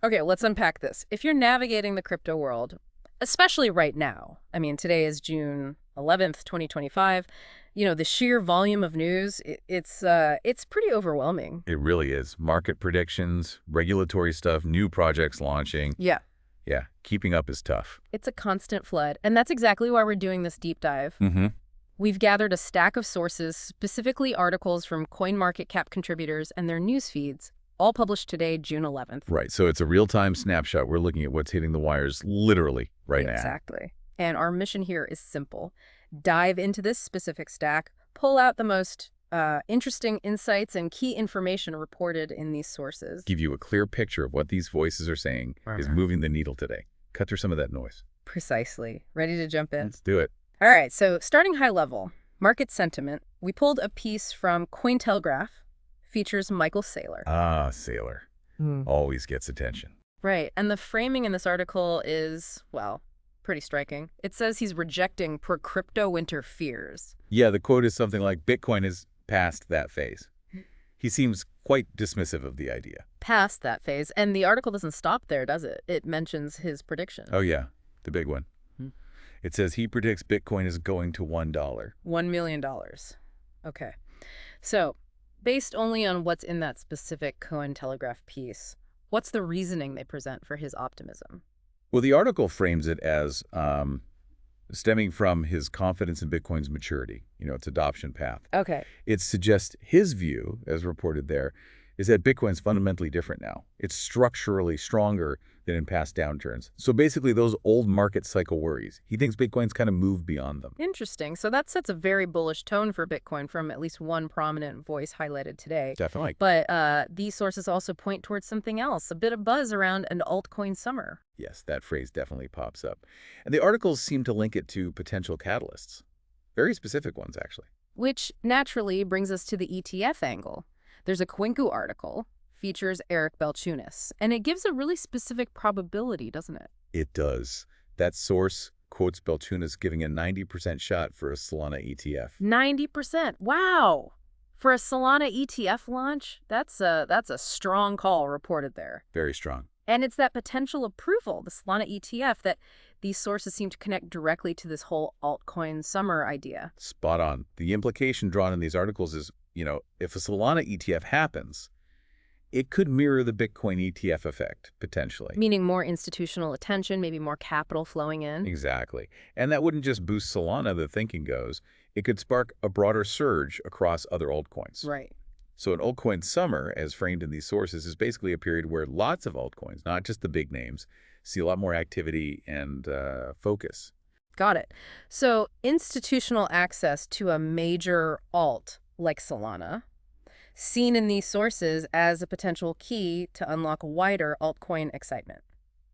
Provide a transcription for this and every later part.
Okay, let's unpack this. If you're navigating the crypto world, especially right now, I mean, today is June 11th, 2025, the sheer volume of news, it's pretty overwhelming. It really is. Market predictions, regulatory stuff, new projects launching. Yeah, Yeah, keeping up is tough. it's a constant flood, and that's exactly why we're doing this deep dive. Mm-hmm. We've gathered a stack of sources, specifically articles from CoinMarketCap contributors and their news feeds, all published today, June 11th. Right, so it's a real-time snapshot. We're looking at what's hitting the wires literally right now. Exactly. And our mission here is simple. Dive into this specific stack, pull out the most interesting insights and key information reported in these sources. Give you a clear picture of what these voices are saying is moving the needle today. Cut through some of that noise. Precisely. Ready to jump in? Let's do it. All right, so starting high level, market sentiment. We pulled a piece from Cointelegraph, features Michael Saylor. Ah, Saylor. Always gets attention. Right, and the framing in this article is, well, pretty striking. It says he's rejecting pro-crypto winter fears. Yeah, the quote is something like, Bitcoin is past that phase. He seems quite dismissive of the idea. Past that phase, and the article doesn't stop there, does it? It mentions his prediction. Oh, yeah, the big one. It says he predicts Bitcoin is going to $1. $1 million. Okay. So, based only on what's in that specific Cointelegraph piece, what's the reasoning they present for his optimism? Well, the article frames it as stemming from his confidence in Bitcoin's maturity, its adoption path. Okay. It suggests his view, as reported there, is that Bitcoin's fundamentally different now. It's structurally stronger than in past downturns. So basically those old market cycle worries, he thinks Bitcoin's kind of moved beyond them. Interesting. So that sets a very bullish tone for Bitcoin from at least one prominent voice highlighted today. Definitely. But these sources also point towards something else, a bit of buzz around an altcoin summer. Yes, that phrase definitely pops up. And the articles seem to link it to potential catalysts. Very specific ones, actually. Which naturally brings us to the ETF angle. There's a Quinku article, features Eric Balchunas, and it gives a really specific probability, doesn't it? It does. That source quotes Balchunas giving a 90% shot for a Solana ETF. 90%. Wow. For a Solana ETF launch, that's a strong call reported there. Very strong. And it's that potential approval, the Solana ETF, that these sources seem to connect directly to this whole altcoin summer idea. Spot on. The implication drawn in these articles is, if a Solana ETF happens, it could mirror the Bitcoin ETF effect, potentially. Meaning more institutional attention, maybe more capital flowing in. Exactly. And that wouldn't just boost Solana, the thinking goes. It could spark a broader surge across other altcoins. Right. So an altcoin summer, as framed in these sources, is basically a period where lots of altcoins, not just the big names, see a lot more activity and focus. Got it. So institutional access to a major alt like Solana, seen in these sources as a potential key to unlock wider altcoin excitement.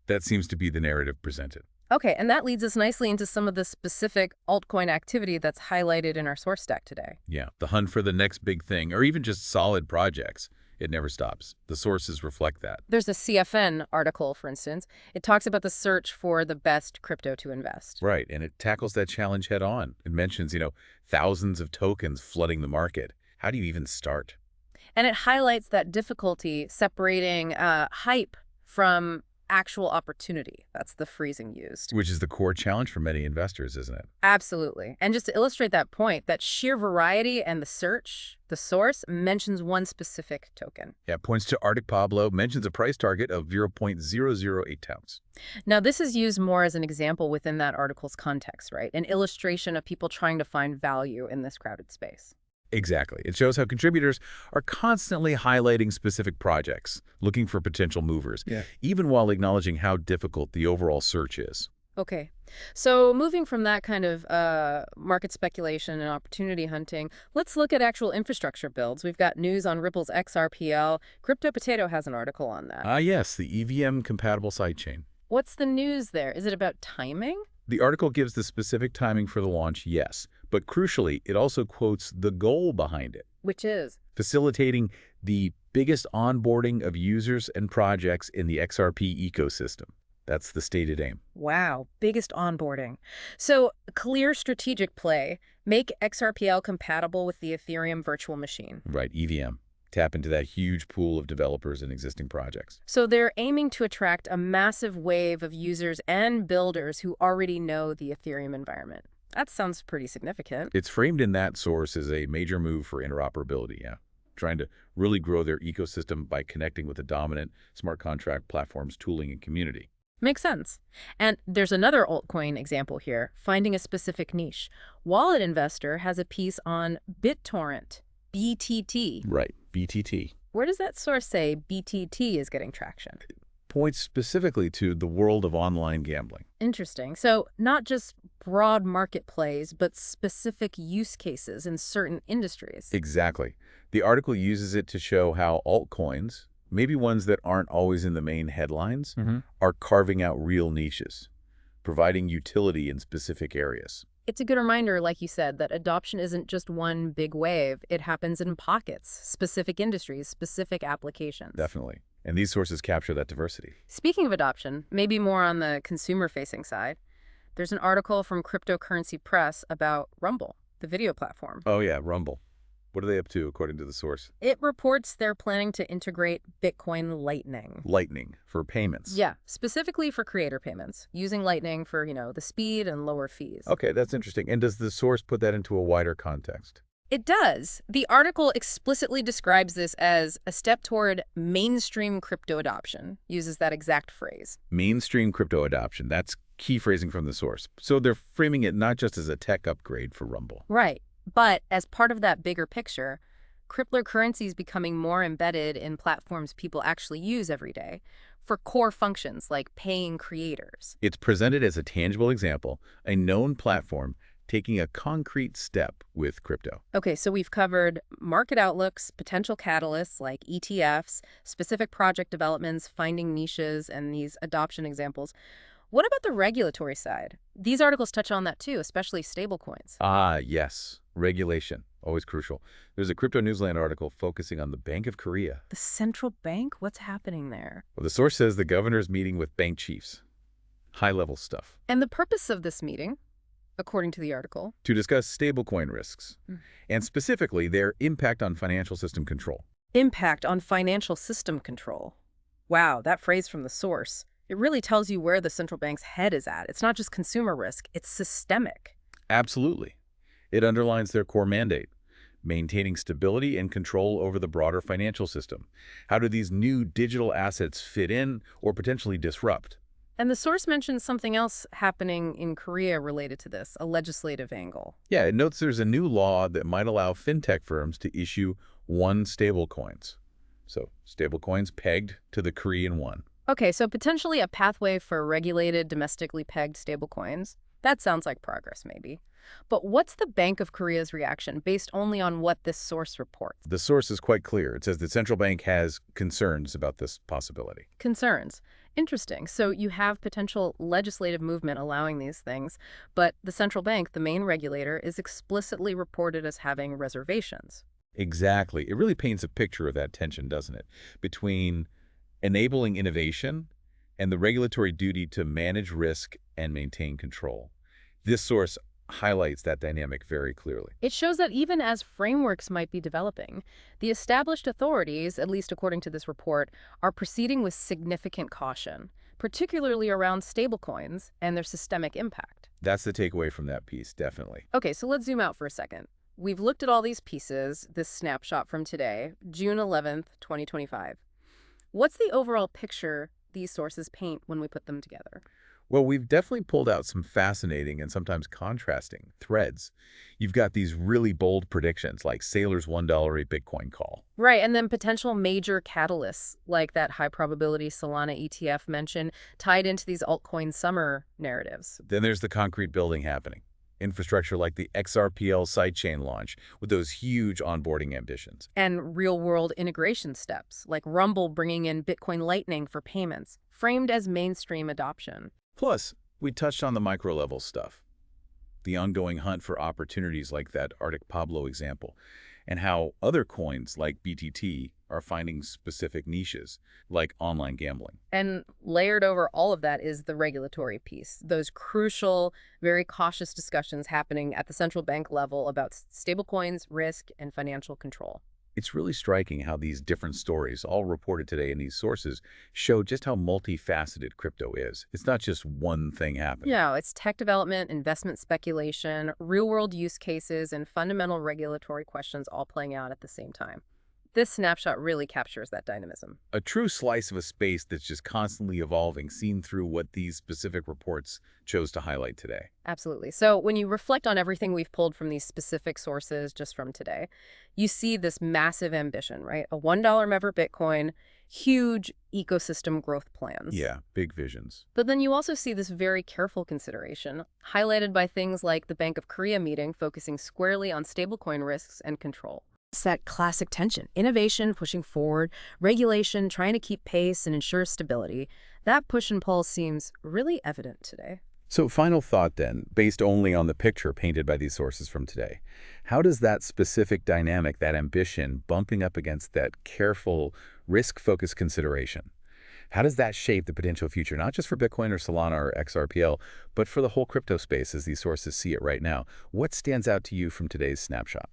That seems to be the narrative presented. Okay, and that leads us nicely into some of the specific altcoin activity that's highlighted in our source stack today. Yeah, the hunt for the next big thing, or even just solid projects, it never stops. The sources reflect that. There's a CFN article, for instance. It talks about the search for the best crypto to invest. Right, and it tackles that challenge head on. It mentions, thousands of tokens flooding the market. How do you even start? And it highlights that difficulty separating hype from actual opportunity. That's the phrasing used. Which is the core challenge for many investors, isn't it? Absolutely. And just to illustrate that point, that sheer variety and the source mentions one specific token. Yeah, points to Arctic Pablo, mentions a price target of 0.008 ounce. Now, this is used more as an example within that article's context, right? An illustration of people trying to find value in this crowded space. Exactly. It shows how contributors are constantly highlighting specific projects, looking for potential movers, even while acknowledging how difficult the overall search is. Okay. So moving from that kind of market speculation and opportunity hunting, let's look at actual infrastructure builds. We've got news on Ripple's XRPL. Crypto Potato has an article on that. Ah, yes, the EVM-compatible sidechain. What's the news there? Is it about timing? The article gives the specific timing for the launch, yes. But crucially, it also quotes the goal behind it. Which is? Facilitating the biggest onboarding of users and projects in the XRP ecosystem. That's the stated aim. Wow, biggest onboarding. So, clear strategic play, make XRPL compatible with the Ethereum virtual machine. Right, EVM. Tap into that huge pool of developers and existing projects. So they're aiming to attract a massive wave of users and builders who already know the Ethereum environment. That sounds pretty significant. It's framed in that source as a major move for interoperability, yeah. Trying to really grow their ecosystem by connecting with the dominant smart contract platforms, tooling, and community. Makes sense. And there's another altcoin example here, finding a specific niche. Wallet Investor has a piece on BitTorrent, BTT. Right, BTT. Where does that source say BTT is getting traction? Points specifically to the world of online gambling. Interesting. So not just broad market plays, but specific use cases in certain industries. Exactly. The article uses it to show how altcoins, maybe ones that aren't always in the main headlines, are carving out real niches, providing utility in specific areas. It's a good reminder, like you said, that adoption isn't just one big wave. It happens in pockets, specific industries, specific applications. Definitely. And these sources capture that diversity. Speaking of adoption, maybe more on the consumer-facing side, there's an article from Cryptocurrency Press about Rumble, the video platform. Oh yeah, Rumble. What are they up to, according to the source? It reports they're planning to integrate Bitcoin Lightning. Lightning for payments. Yeah, specifically for creator payments, using Lightning for, the speed and lower fees. Okay, that's interesting. And does the source put that into a wider context? It does. The article explicitly describes this as a step toward mainstream crypto adoption, uses that exact phrase. Mainstream crypto adoption. That's key phrasing from the source. So they're framing it not just as a tech upgrade for Rumble. Right. But as part of that bigger picture, cryptocurrencies becoming more embedded in platforms people actually use every day for core functions like paying creators. It's presented as a tangible example, a known platform taking a concrete step with crypto. Okay, so we've covered market outlooks, potential catalysts like ETFs, specific project developments, finding niches, and these adoption examples. What about the regulatory side? These articles touch on that too, especially stablecoins. Ah, yes. Regulation. Always crucial. There's a Crypto Newsland article focusing on the Bank of Korea. The central bank? What's happening there? Well, the source says the governor's meeting with bank chiefs. High-level stuff. And the purpose of this meeting, according to the article? To discuss stablecoin risks, and specifically their impact on financial system control. Impact on financial system control. Wow, that phrase from the source. It really tells you where the central bank's head is at. It's not just consumer risk, it's systemic. Absolutely. It underlines their core mandate, maintaining stability and control over the broader financial system. How do these new digital assets fit in or potentially disrupt? And the source mentions something else happening in Korea related to this, a legislative angle. Yeah, it notes there's a new law that might allow fintech firms to issue won stablecoins. So stablecoins pegged to the Korean won. Okay, so potentially a pathway for regulated, domestically pegged stablecoins. That sounds like progress, maybe. But what's the Bank of Korea's reaction based only on what this source reports? The source is quite clear. It says the central bank has concerns about this possibility. Concerns. Interesting. So you have potential legislative movement allowing these things, but the central bank, the main regulator, is explicitly reported as having reservations. Exactly. It really paints a picture of that tension, doesn't it? Between enabling innovation and the regulatory duty to manage risk and maintain control. This source highlights that dynamic very clearly. It shows that even as frameworks might be developing, the established authorities, at least according to this report, are proceeding with significant caution, particularly around stablecoins and their systemic impact. That's the takeaway from that piece, definitely. Okay, so let's zoom out for a second. We've looked at all these pieces, this snapshot from today, June 11th, 2025. What's the overall picture these sources paint when we put them together? Well, we've definitely pulled out some fascinating and sometimes contrasting threads. You've got these really bold predictions like Saylor's $1 a Bitcoin call. Right, and then potential major catalysts like that high probability Solana ETF mentioned tied into these altcoin summer narratives. Then there's the concrete building happening. Infrastructure like the XRPL sidechain launch with those huge onboarding ambitions. And real-world integration steps like Rumble bringing in Bitcoin Lightning for payments, framed as mainstream adoption. Plus, we touched on the micro-level stuff, the ongoing hunt for opportunities like that Arctic Pablo example, and how other coins like BTT are finding specific niches like online gambling. And layered over all of that is the regulatory piece, those crucial, very cautious discussions happening at the central bank level about stablecoins, risk, and financial control. It's really striking how these different stories, all reported today in these sources, show just how multifaceted crypto is. It's not just one thing happening. It's tech development, investment speculation, real-world use cases, and fundamental regulatory questions all playing out at the same time. This snapshot really captures that dynamism. A true slice of a space that's just constantly evolving, seen through what these specific reports chose to highlight today. Absolutely. So when you reflect on everything we've pulled from these specific sources just from today, you see this massive ambition, right? A $1 ever Bitcoin, huge ecosystem growth plans. Yeah, big visions. But then you also see this very careful consideration, highlighted by things like the Bank of Korea meeting focusing squarely on stablecoin risks and control. It's that classic tension, innovation pushing forward, regulation trying to keep pace and ensure stability. That push and pull seems really evident today. So final thought then, based only on the picture painted by these sources from today. How does that specific dynamic, that ambition, bumping up against that careful, risk-focused consideration, how does that shape the potential future, not just for Bitcoin or Solana or XRPL, but for the whole crypto space as these sources see it right now? What stands out to you from today's snapshot?